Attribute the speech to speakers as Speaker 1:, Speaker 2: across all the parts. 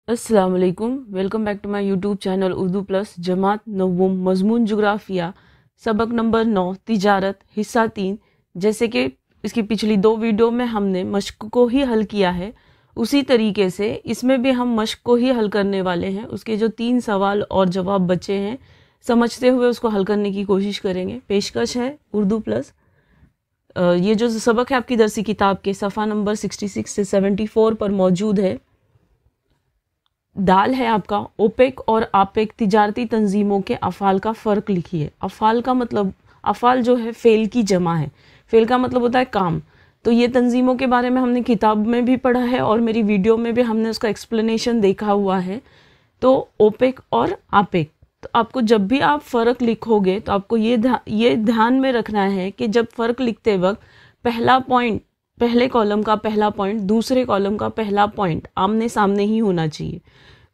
Speaker 1: अस्सलाम वालेकुम। Welcome back to my YouTube channel Urdu plus जमात नवम मजमून जुग्राफिया सबक नंबर 9 तिजारत हिस्सा 3। जैसे कि इसकी पिछली दो वीडियो में हमने मश्क को ही हल किया है, उसी तरीके से इसमें भी हम मश्क को ही हल करने वाले हैं। उसके जो 3 सवाल और जवाब बचे हैं समझते हुए उसको हल करने की कोशिश करेंगे। पेशकश है उर्दू प्लस। ये जो सबक है आपकी दरसी किताब के सफ़ा नंबर 66 से 74 पर मौजूद है। दाल है आपका ओपेक और आपेक तिजारती तंजीमों के अफ़ाल का फ़र्क लिखिए। अफ़ाल का मतलब, अफ़ाल जो है फ़ेल की जमा है। फ़ेल का मतलब होता है काम। तो ये तंजीमों के बारे में हमने किताब में भी पढ़ा है और मेरी वीडियो में भी हमने उसका एक्सप्लेनेशन देखा हुआ है। तो ओपेक और आपेक, तो आपको जब भी आप फ़र्क लिखोगे तो आपको ये ध्यान में रखना है कि जब फ़र्क लिखते वक्त पहला पॉइंट, पहले कॉलम का पहला पॉइंट दूसरे कॉलम का पहला पॉइंट आमने सामने ही होना चाहिए।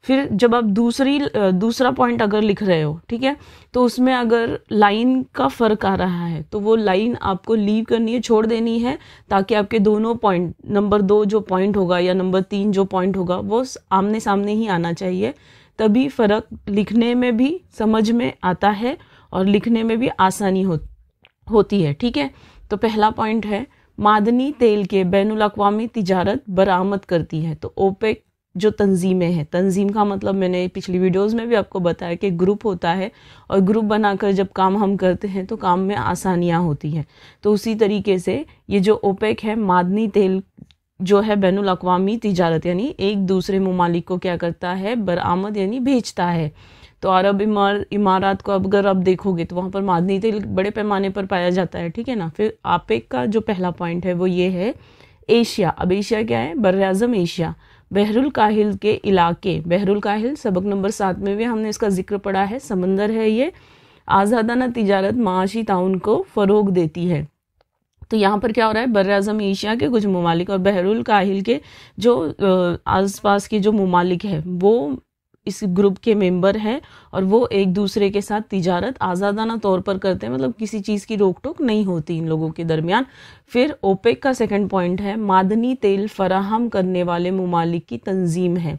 Speaker 1: फिर जब आप दूसरा पॉइंट अगर लिख रहे हो, ठीक है, तो उसमें अगर लाइन का फ़र्क आ रहा है तो वो लाइन आपको लीव करनी है, छोड़ देनी है, ताकि आपके दोनों पॉइंट, नंबर 2 जो पॉइंट होगा या नंबर 3 जो पॉइंट होगा वो आमने सामने ही आना चाहिए। तभी फ़र्क लिखने में भी समझ में आता है और लिखने में भी आसानी होती है। ठीक है, तो पहला पॉइंट है मादनी तेल के बैनुल अक़वामी तिजारत बरामद करती है। तो ओपेक जो तंजीमें हैं, तंजीम का मतलब मैंने पिछली वीडियोस में भी आपको बताया कि ग्रुप होता है और ग्रुप बनाकर जब काम हम करते हैं तो काम में आसानियां होती हैं। तो उसी तरीके से ये जो ओपेक है, मादनी तेल जो है बैनुल अक़वामी तिजारत यानी एक दूसरे ममालिक को क्या करता है, बरामद यानी भेजता है। तो अरब इमारात को अगर आप देखोगे तो वहाँ पर मादनी तेल बड़े पैमाने पर पाया जाता है। ठीक है ना। फिर आपेक का जो पहला पॉइंट है वो ये है एशिया। अब एशिया क्या है, बर्र-ए-आज़म एशिया, बहरुल काहिल के इलाके। बहरुल काहिल सबक नंबर 7 में भी हमने इसका जिक्र पढ़ा है, समंदर है ये। आज़ादाना तिजारत माशी ताउन को फ़रोग देती है। तो यहाँ पर क्या हो रहा है, बर्र-ए-आज़म एशिया के कुछ ममालिक और बहरुल काहिल के जो आसपास के जो ममालिक है वो इस ग्रुप के मेंबर हैं और वो एक दूसरे के साथ तिजारत आज़ादाना तौर पर करते हैं, मतलब किसी चीज़ की रोक टोक नहीं होती इन लोगों के दरमियान। फिर ओपेक का सेकंड पॉइंट है मादनी तेल फराहम करने वाले ममालिक की तंजीम है।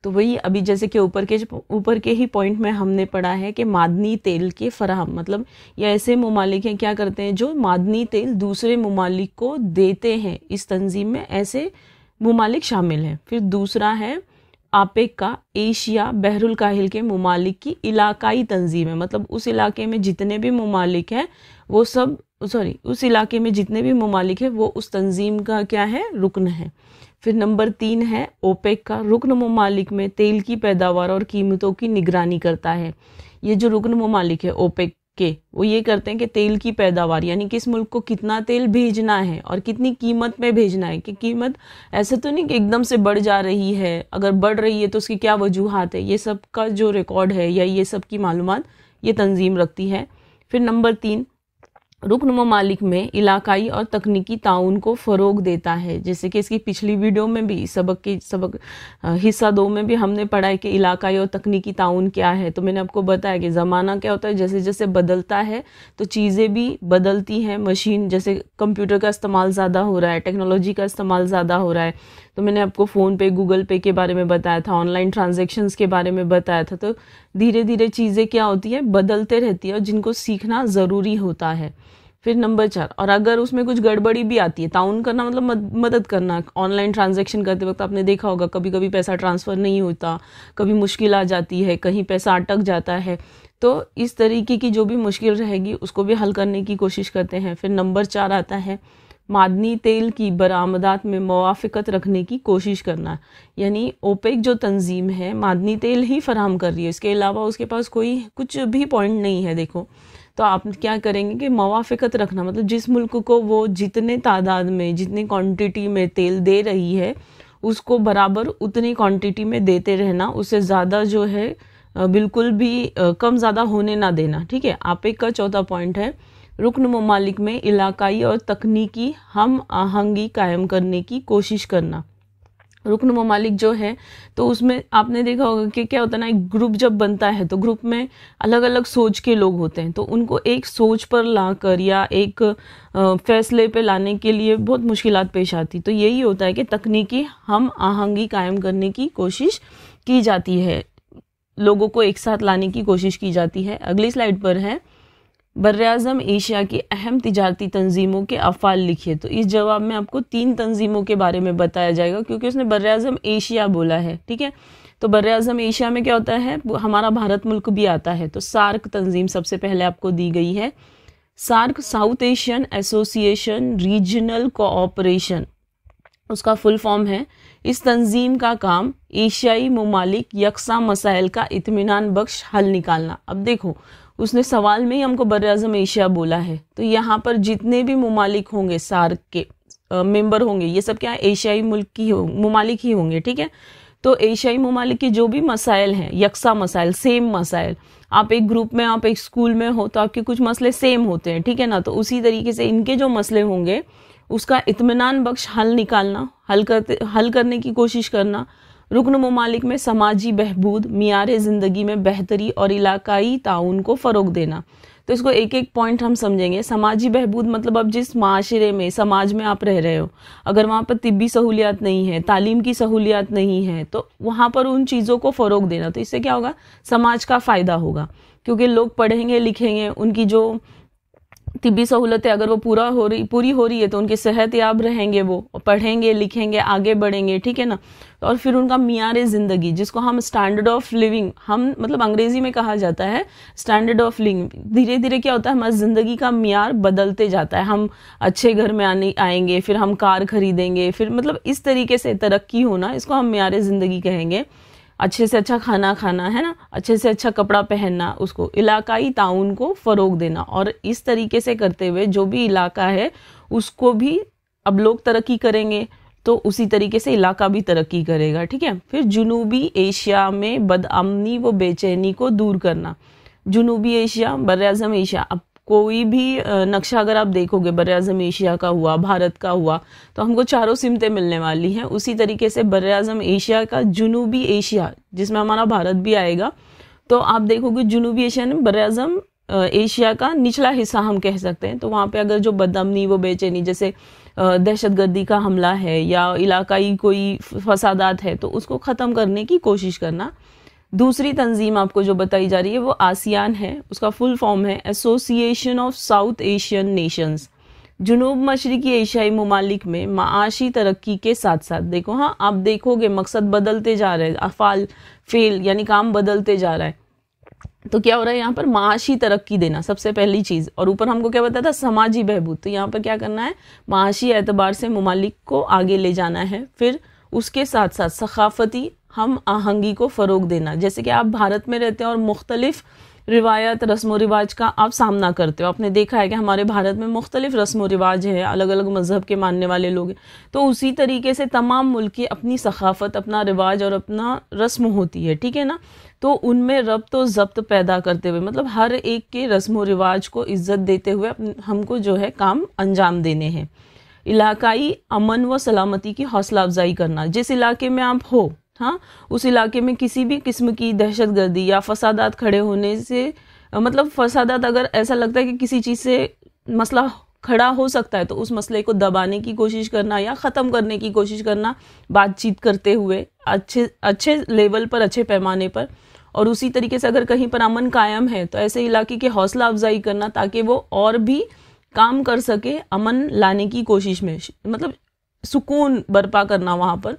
Speaker 1: तो वही अभी जैसे कि ऊपर के ही पॉइंट में हमने पढ़ा है कि मादनी तेल के फराहम मतलब ये ऐसे ममालिक हैं क्या करते हैं जो मादनी तेल दूसरे ममालिक को देते हैं। इस तंजीम में ऐसे ममालिक शामिल हैं। फिर दूसरा है आपेक का एशिया बहरुल काहिल के ममालिक की इलाकाई तंजीम है, मतलब उस इलाके में जितने भी ममालिक हैं वो सब उस इलाके में जितने भी ममालिक हैं वो उस तंजीम का क्या है, रुकन है। फिर नंबर 3 है ओपेक का रुकन ममालिक में तेल की पैदावार और कीमतों की निगरानी करता है। ये जो रुकन ममालिक है ओपेक के, वो ये करते हैं कि तेल की पैदावार यानी किस मुल्क को कितना तेल भेजना है और कितनी कीमत में भेजना है। कि कीमत ऐसे तो नहीं कि एकदम से बढ़ जा रही है, अगर बढ़ रही है तो उसकी क्या वजूहात है, ये सब का जो रिकॉर्ड है या ये सब की मालूमात ये तंजीम रखती है। फिर नंबर 3 रुकन ममालिक में इलाकाई और तकनीकी ताउन को फ़रोग देता है। जैसे कि इसकी पिछली वीडियो में भी सबक हिस्सा 2 में भी हमने पढ़ा है कि इलाकाई और तकनीकी ताउन क्या है। तो मैंने आपको बताया कि ज़माना क्या होता है, जैसे जैसे बदलता है तो चीज़ें भी बदलती हैं। मशीन जैसे कंप्यूटर का इस्तेमाल ज़्यादा हो रहा है, टेक्नोलॉजी का इस्तेमाल ज़्यादा हो रहा है। तो मैंने आपको फ़ोन पे, गूगल पे के बारे में बताया था, ऑनलाइन ट्रांजेक्शन्स के बारे में बताया था। तो धीरे धीरे चीज़ें क्या होती है, बदलते रहती है और जिनको सीखना ज़रूरी होता है। फिर नंबर 4, और अगर उसमें कुछ गड़बड़ी भी आती है, ताउन करना मतलब मदद करना। ऑनलाइन ट्रांजैक्शन करते वक्त आपने देखा होगा कभी कभी पैसा ट्रांसफ़र नहीं होता, कभी मुश्किल आ जाती है, कहीं पैसा अटक जाता है। तो इस तरीके की जो भी मुश्किल रहेगी उसको भी हल करने की कोशिश करते हैं। फिर नंबर 4 आता है मादनी तेल की बरामदात में मुवाफ़क़त रखने की कोशिश करना। यानी ओपेक जो तंजीम है मादनी तेल ही फराहम कर रही है, इसके अलावा उसके पास कोई कुछ भी पॉइंट नहीं है। देखो, तो आप क्या करेंगे कि मुवाफ़क़त रखना मतलब जिस मुल्क को वो जितने तादाद में, जितनी क्वांटिटी में तेल दे रही है उसको बराबर उतनी क्वांटिटी में देते रहना, उससे ज़्यादा जो है बिल्कुल भी कम ज़्यादा होने ना देना। ठीक है। आपेक का चौथा पॉइंट है रुकन ममालिक में इलाकाई और तकनीकी हम आहंगी कायम करने की कोशिश करना। रुकन ममालिक जो है तो उसमें आपने देखा होगा कि क्या होता है ना, एक ग्रुप जब बनता है तो ग्रुप में अलग अलग सोच के लोग होते हैं, तो उनको एक सोच पर लाकर या एक फैसले पे लाने के लिए बहुत मुश्किलात पेश आती। तो यही होता है कि तकनीकी हम आहंगी कायम करने की कोशिश की जाती है, लोगों को एक साथ लाने की कोशिश की जाती है। अगली स्लाइड पर है बर्र-ए-आज़म एशिया की अहम तिजारती तंजीमों के अफ़ाल लिखिए। तो इस जवाब में आपको 3 तंजीमों के बारे में बताया जाएगा, क्योंकि उसने बर्र-ए-आज़म एशिया बोला है, ठीक है। तो बर्र-ए-आज़म एशिया में क्या होता है, हमारा भारत मुल्क भी आता है। तो सार्क तंजीम सबसे पहले आपको दी गई है। SAARC South Asian Association Regional Cooperation, उसका फुल फॉर्म है। इस तंजीम का काम एशियाई ममालिक यकसा मसाइल का इत्मीनान बख्श हल निकालना। अब देखो, उसने सवाल में ही हमको बर्र-ए-आज़म एशिया बोला है, तो यहाँ पर जितने भी ममालिक होंगे सार्क के मेंबर होंगे, ये सब क्या है, एशियाई मुल्क की ममालिक ही होंगे, ठीक है। तो एशियाई ममालिक के जो भी मसाइल हैं, यकसा मसाइल, सेम मसाइल, आप एक ग्रुप में, आप एक स्कूल में हो तो आपके कुछ मसले सेम होते हैं, ठीक है ना। तो उसी तरीके से इनके जो मसले होंगे उसका इत्मीनान बख्श हल निकालना, हल करने की कोशिश करना। रुकन ममालिक में समाजी बहबूद, मियार ज़िंदगी में बेहतरी और इलाकाई ताउन को फ़रोग देना। तो इसको एक एक पॉइंट हम समझेंगे। समाजी बहबूद मतलब अब जिस माशरे में, समाज में आप रह रहे हो, अगर वहाँ पर तिब्बी सहूलियात नहीं है, तालीम की सहूलियात नहीं है, तो वहाँ पर उन चीज़ों को फ़रोग देना। तो इससे क्या होगा, समाज का फ़ायदा होगा, क्योंकि लोग पढ़ेंगे लिखेंगे, उनकी जो तिब्बी सहूलतें अगर वो पूरी हो रही है तो उनकी सेहत याब रहेंगे, वो पढ़ेंगे लिखेंगे आगे बढ़ेंगे, ठीक है ना। और फिर उनका मियार ज़िंदगी, जिसको हम स्टैंडर्ड ऑफ लिविंग, हम मतलब अंग्रेजी में कहा जाता है स्टैंडर्ड ऑफ लिविंग, धीरे धीरे क्या होता है, हमारी ज़िंदगी का मियार बदलते जाता है। हम अच्छे घर में आएंगे, फिर हम कार खरीदेंगे, फिर मतलब इस तरीके से तरक्की होना, इसको हम मियार ज़िंदगी कहेंगे। अच्छे से अच्छा खाना खाना, है ना, अच्छे से अच्छा कपड़ा पहनना, उसको इलाकाई ताउन को फ़रोग देना। और इस तरीके से करते हुए जो भी इलाका है उसको भी, अब लोग तरक्की करेंगे तो उसी तरीके से इलाका भी तरक्की करेगा, ठीक है। फिर जुनूबी एशिया में बदअमनी व बेचैनी को दूर करना। जुनूबी एशिया, बर्र-ए-आज़म एशिया, अब कोई भी नक्शा अगर आप देखोगे बर्र-ए-आज़म एशिया का हुआ, भारत का हुआ, तो हमको चारों सिमतें मिलने वाली हैं। उसी तरीके से बर्र-ए-आज़म एशिया का जुनूबी एशिया, जिसमें हमारा भारत भी आएगा, तो आप देखोगे जुनूबी एशिया में बर्र-ए-आज़म एशिया का निचला हिस्सा हम कह सकते हैं। तो वहाँ पे अगर जो बदअमनी वो बेचैनी, जैसे दहशतगर्दी का हमला है या इलाकाई कोई फसादात है, तो उसको ख़त्म करने की कोशिश करना। दूसरी तंजीम आपको जो बताई जा रही है वो आसियान है, उसका फुल फॉर्म है association of South Asian nations. जुनूब मशरिकी एशियाई ममालिक में माशी तरक्की के साथ साथ, देखो हाँ, आप देखोगे मकसद बदलते जा रहे हैं, अफ़ाल फेल यानी काम बदलते जा रहा है। तो क्या हो रहा है यहाँ पर, माशी तरक्की देना सबसे पहली चीज़। और ऊपर हमको क्या बताया था, समाजी बहबूद। तो यहाँ पर क्या करना है, माशी एतबार से ममालिक को आगे ले जाना है। फिर उसके साथ साथ सकाफती हम आहंगी को फ़रोग देना। जैसे कि आप भारत में रहते हैं और मुख्तलिफ रिवायत रस्म व रिवाज का आप सामना करते हो। आपने देखा है कि हमारे भारत में मुख्तलिफ रस्म व रिवाज है, अलग अलग मज़हब के मानने वाले लोग हैं। तो उसी तरीके से तमाम मुल्क की अपनी सकाफ़त, अपना रिवाज और अपना रस्म होती है, ठीक है ना। तो उनमें रब्त व ज़ब्त पैदा करते हुए, मतलब हर एक के रस्म व रिवाज को इज़्ज़त देते हुए हमको जो है काम अंजाम देने हैं। इलाकाई अमन व सलामती की हौसला अफजाई करना। जिस इलाके में आप हो, हाँ, उस इलाके में किसी भी किस्म की दहशतगर्दी या फसादात खड़े होने से, मतलब फसादात अगर ऐसा लगता है कि किसी चीज़ से मसला खड़ा हो सकता है, तो उस मसले को दबाने की कोशिश करना या ख़त्म करने की कोशिश करना, बातचीत करते हुए अच्छे लेवल पर, अच्छे पैमाने पर। और उसी तरीके से अगर कहीं पर अमन कायम है तो ऐसे इलाके की हौसला अफजाई करना, ताकि वो और भी काम कर सके अमन लाने की कोशिश में, मतलब सुकून बर्पा करना वहाँ पर।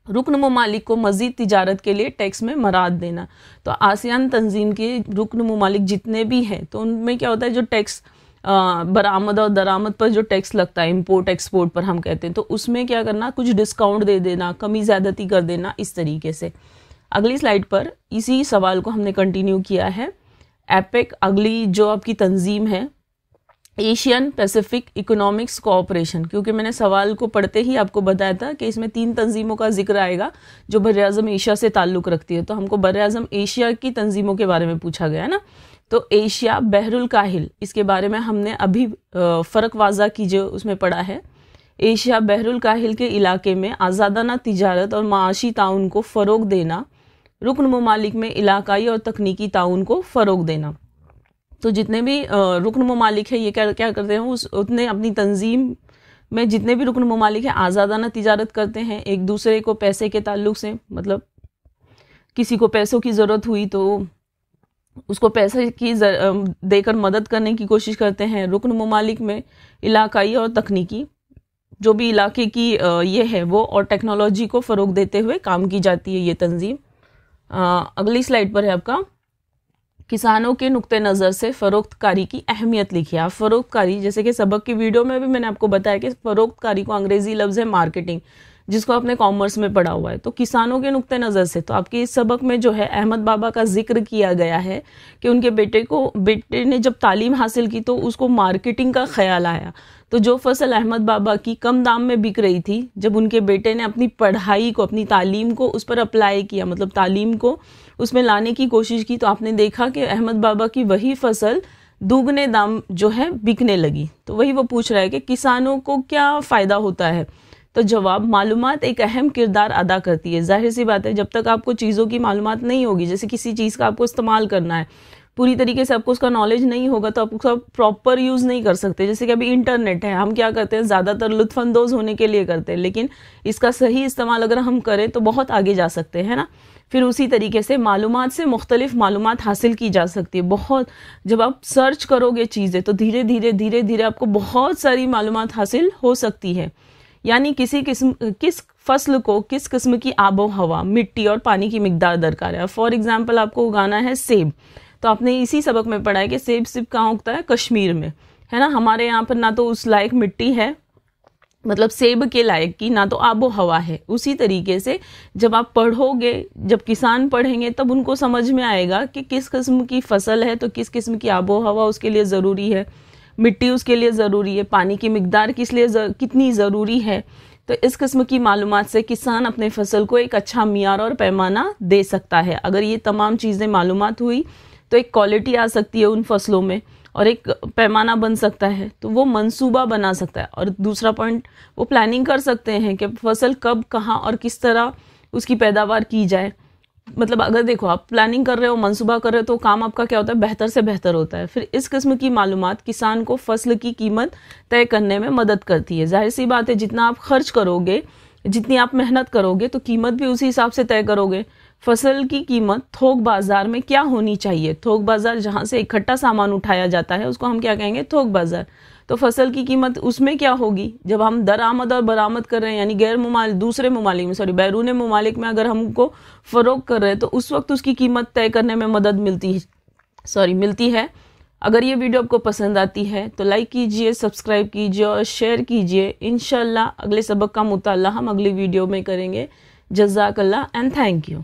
Speaker 1: रुकन ममालिक को मज़ीद तिजारत के लिए टैक्स में मराद देना। तो आसियान तंजीम के रुकन ममालिक जितने भी हैं, तो उनमें क्या होता है, जो टैक्स बरामद और दरामद पर जो टैक्स लगता है, इंपोर्ट एक्सपोर्ट पर हम कहते हैं, तो उसमें क्या करना, कुछ डिस्काउंट दे देना, कमी ज़्यादती कर देना, इस तरीके से। अगली स्लाइड पर इसी सवाल को हमने कंटिन्यू किया है। एपेक, अगली जो आपकी तंजीम है, एशियन पैसिफिक इकोनॉमिक्स कोऑपरेशन, क्योंकि मैंने सवाल को पढ़ते ही आपको बताया था कि इसमें 3 तंजीमों का जिक्र आएगा जो बर्र-ए-आज़म एशिया से ताल्लुक़ रखती है। तो हमको बर्र-ए-आज़म एशिया की तंजीमों के बारे में पूछा गया है ना। तो एशिया बहरुल काहिल, इसके बारे में हमने अभी फ़र्क वाज़ा कीजिए उसमें पढ़ा है। एशिया बहरुल काहिल के इलाके में आज़ादाना तिजारत और माशी ताउन को फ़रोग देना, रुकन ममालिक में इलाकाई और तकनीकी ताउन को फ़रोग देना। तो जितने भी रुकन ममालिक है, ये क्या करते हैं, उतने अपनी तंजीम में जितने भी रुकन ममालिक हैं आज़ादाना तिजारत करते हैं, एक दूसरे को पैसे के ताल्लुक से, मतलब किसी को पैसों की ज़रूरत हुई तो उसको पैसे की देकर मदद करने की कोशिश करते हैं। रुकन ममालिक में इलाकाई और तकनीकी जो भी इलाके की ये है वो और टेक्नोलॉजी को फ़रोग देते हुए काम की जाती है ये तंजीम। अगली स्लाइड पर है आपका किसानों के नुक्ते नज़र से फ़रोख्तकारी की अहमियत लिखिए। आप फ़रोख्तकारी, जैसे कि सबक की वीडियो में भी मैंने आपको बताया कि फ़रोख्तकारी को अंग्रेज़ी लफ्ज़ है मार्केटिंग, जिसको आपने कॉमर्स में पढ़ा हुआ है। तो किसानों के नुक्ते नज़र से तो आपके इस सबक में जो है अहमद बाबा का जिक्र किया गया है कि उनके बेटे ने जब तालीम हासिल की तो उसको मार्केटिंग का ख्याल आया। तो जो फसल अहमद बाबा की कम दाम में बिक रही थी, जब उनके बेटे ने अपनी पढ़ाई को, अपनी तालीम को उस पर अप्लाई किया, मतलब तालीम को उसमें लाने की कोशिश की, तो आपने देखा कि अहमद बाबा की वही फसल दुगने दाम जो है बिकने लगी। तो वही वो पूछ रहा है कि किसानों को क्या फ़ायदा होता है। तो जवाब, मालूमात एक अहम किरदार अदा करती है। जाहिर सी बात है, जब तक आपको चीज़ों की मालूमात नहीं होगी, जैसे किसी चीज़ का आपको इस्तेमाल करना है, पूरी तरीके से आपको उसका नॉलेज नहीं होगा तो आप उसका प्रॉपर यूज़ नहीं कर सकते। जैसे कि अभी इंटरनेट है, हम क्या करते हैं, ज़्यादातर लुत्फ़अंदोज़ होने के लिए करते हैं, लेकिन इसका सही इस्तेमाल अगर हम करें तो बहुत आगे जा सकते हैं ना। फिर उसी तरीके से मालूमात से मुख्तलिफ मालूमात हासिल की जा सकती है। बहुत जब आप सर्च करोगे चीज़ें तो धीरे धीरे आपको बहुत सारी मालूमात हासिल हो सकती है। यानी किस फसल को किस किस्म की आबो हवा, मिट्टी और पानी की मिकदार दरकार है। फॉर एग्जाम्पल आपको उगाना है सेब, तो आपने इसी सबक में पढ़ा है कि सेब सिर्फ कहाँ उगता है, कश्मीर में, है ना। हमारे यहाँ पर ना तो उस लायक मिट्टी है, मतलब सेब के लायक की, ना तो आबो हवा है। उसी तरीके से जब आप पढ़ोगे, जब किसान पढ़ेंगे तब उनको समझ में आएगा कि किस किस्म की फसल है तो किस किस्म की आबो हवा उसके लिए ज़रूरी है, मिट्टी उसके लिए ज़रूरी है, पानी की मिकदार कितनी ज़रूरी है। तो इस किस्म की मालूमात से किसान अपने फसल को एक अच्छा मियार और पैमाना दे सकता है। अगर ये तमाम चीज़ें मालूमात हुई तो एक क्वालिटी आ सकती है उन फसलों में और एक पैमाना बन सकता है, तो वो मंसूबा बना सकता है। और दूसरा पॉइंट, वो प्लानिंग कर सकते हैं कि फसल कब, कहाँ और किस तरह उसकी पैदावार की जाए। मतलब अगर देखो आप प्लानिंग कर रहे हो, मंसूबा कर रहे हो, तो काम आपका क्या होता है, बेहतर से बेहतर होता है। फिर इस किस्म की मालूमात किसान को फसल की कीमत तय करने में मदद करती है। जाहिर सी बात है, जितना आप खर्च करोगे, जितनी आप मेहनत करोगे, तो कीमत भी उसी हिसाब से तय करोगे। फसल की कीमत थोक बाजार में क्या होनी चाहिए, थोक बाजार जहाँ से इकट्ठा सामान उठाया जाता है उसको हम क्या कहेंगे, थोक बाजार। तो फसल की कीमत उसमें क्या होगी, जब हम दरामद और बरामद कर रहे हैं, यानी दूसरे ममालिक में बैरून ममालिक में अगर हमको फ़रोख्त कर रहे हैं, तो उस वक्त उसकी कीमत तय करने में मदद मिलती है। अगर ये वीडियो आपको पसंद आती है तो लाइक कीजिए, सब्सक्राइब कीजिए और शेयर कीजिए। इंशाल्लाह अगले सबक का मुताला हम अगली वीडियो में करेंगे। जज़ाकल्लाह एंड थैंक यू।